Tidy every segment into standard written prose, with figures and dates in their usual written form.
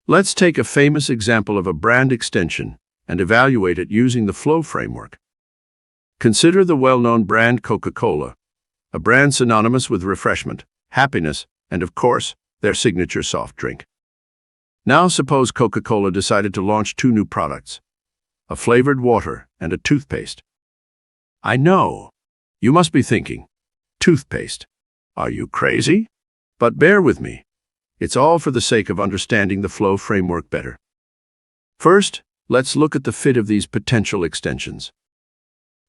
Let's take a famous example of a brand extension and evaluate it using the FLO framework. Consider the well-known brand Coca Cola, a brand synonymous with refreshment, happiness, and of course, their signature soft drink. Now suppose Coca Cola decided to launch two new products, a flavored water and a toothpaste. I know, you must be thinking, toothpaste? Are you crazy? But bear with me. It's all for the sake of understanding the FLO framework better. First, let's look at the fit of these potential extensions.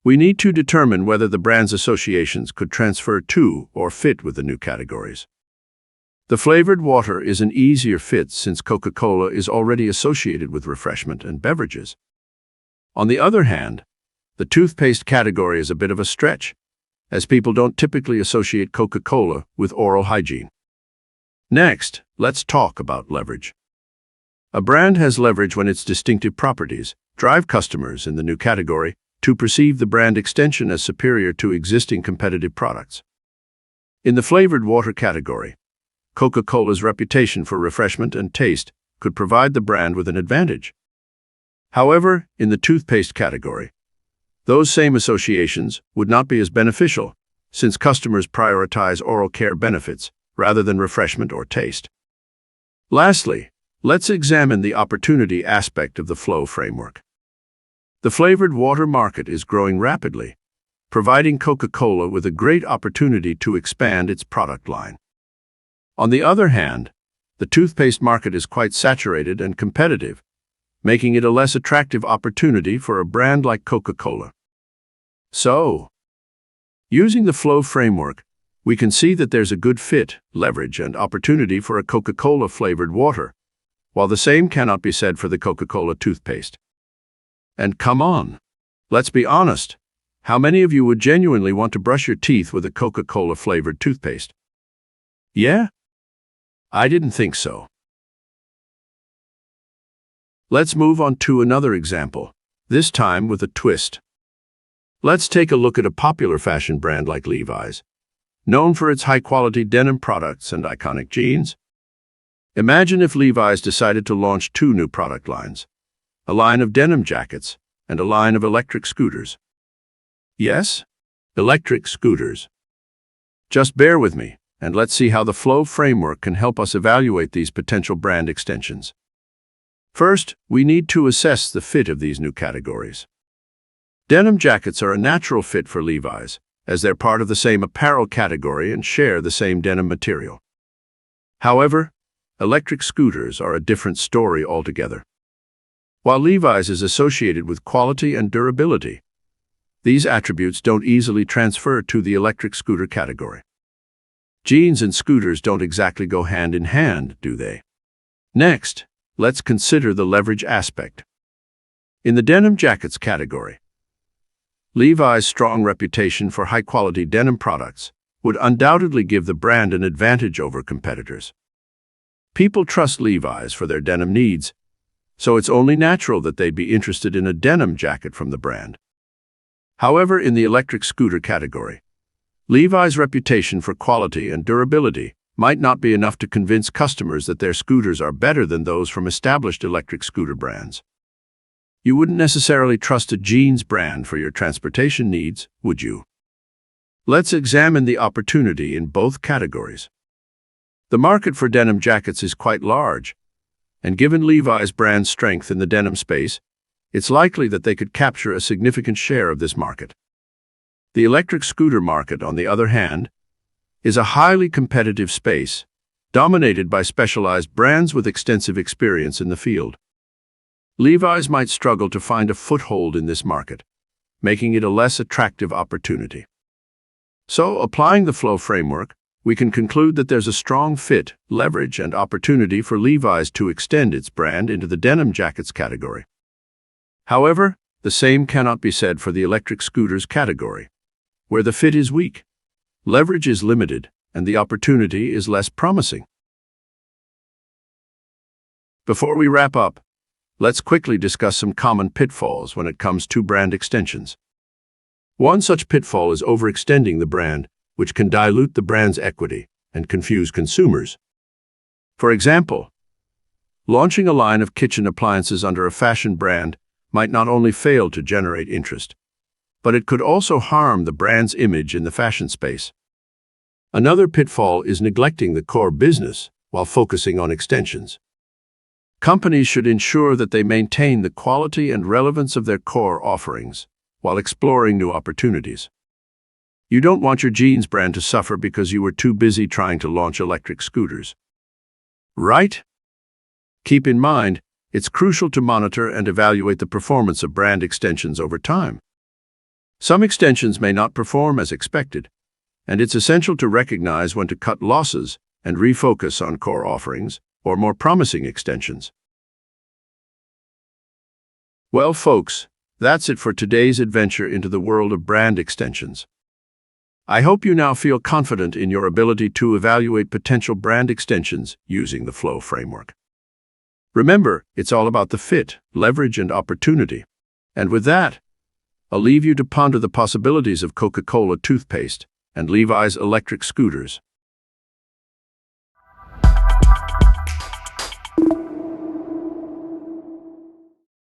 We need to determine whether the brand's associations could transfer to or fit with the new categories. The flavored water is an easier fit since Coca Cola is already associated with refreshment and beverages. On the other hand, the toothpaste category is a bit of a stretch, as people don't typically associate Coca Cola with oral hygiene. Next, let's talk about leverage. A brand has leverage when its distinctive properties drive customers in the new category to perceive the brand extension as superior to existing competitive products. In the flavored water category, Coca Cola's reputation for refreshment and taste could provide the brand with an advantage. However, in the toothpaste category, those same associations would not be as beneficial, since customers prioritize oral care benefits rather than refreshment or taste. Lastly, let's examine the opportunity aspect of the FLO framework. The flavored water market is growing rapidly, providing Coca Cola with a great opportunity to expand its product line. On the other hand, the toothpaste market is quite saturated and competitive, making it a less attractive opportunity for a brand like Coca Cola. So, using the FLO framework, we can see that there's a good fit, leverage, and opportunity for a Coca Cola flavored water, while the same cannot be said for the Coca Cola toothpaste. And come on, let's be honest, how many of you would genuinely want to brush your teeth with a Coca Cola flavored toothpaste? Yeah? I didn't think so. Let's move on to another example, this time with a twist. Let's take a look at a popular fashion brand like Levi's, known for its high-quality denim products and iconic jeans. Imagine if Levi's decided to launch two new product lines, a line of denim jackets and a line of electric scooters. Yes, electric scooters. Just bear with me, and let's see how the FLO framework can help us evaluate these potential brand extensions. First, we need to assess the fit of these new categories. Denim jackets are a natural fit for Levi's, as they're part of the same apparel category and share the same denim material. However, electric scooters are a different story altogether. While Levi's is associated with quality and durability, these attributes don't easily transfer to the electric scooter category. Jeans and scooters don't exactly go hand in hand, do they? Next, let's consider the leverage aspect. In the denim jackets category, Levi's strong reputation for high-quality denim products would undoubtedly give the brand an advantage over competitors. People trust Levi's for their denim needs, so it's only natural that they'd be interested in a denim jacket from the brand. However, in the electric scooter category, Levi's reputation for quality and durability might not be enough to convince customers that their scooters are better than those from established electric scooter brands. You wouldn't necessarily trust a jeans brand for your transportation needs, would you? Let's examine the opportunity in both categories. The market for denim jackets is quite large, and given Levi's brand strength in the denim space, it's likely that they could capture a significant share of this market. The electric scooter market, on the other hand, is a highly competitive space, dominated by specialized brands with extensive experience in the field. Levi's might struggle to find a foothold in this market, making it a less attractive opportunity. So, applying the FLO framework, we can conclude that there's a strong fit, leverage, and opportunity for Levi's to extend its brand into the denim jackets category. However, the same cannot be said for the electric scooters category, where the fit is weak, leverage is limited, and the opportunity is less promising. Before we wrap up, let's quickly discuss some common pitfalls when it comes to brand extensions. One such pitfall is overextending the brand, which can dilute the brand's equity and confuse consumers. For example, Launching a line of kitchen appliances under a fashion brand might not only fail to generate interest, but it could also harm the brand's image in the fashion space. Another pitfall is neglecting the core business while focusing on extensions. Companies should ensure that they maintain the quality and relevance of their core offerings while exploring new opportunities. You don't want your jeans brand to suffer because you were too busy trying to launch electric scooters. Right? Keep in mind, it's crucial to monitor and evaluate the performance of brand extensions over time. Some extensions may not perform as expected, and it's essential to recognize when to cut losses and refocus on core offerings or more promising extensions. Well, folks, that's it for today's adventure into the world of brand extensions. I hope you now feel confident in your ability to evaluate potential brand extensions using the FLO framework. Remember, it's all about the fit, leverage, and opportunity. And with that, I'll leave you to ponder the possibilities of Coca Cola toothpaste and Levi's electric scooters.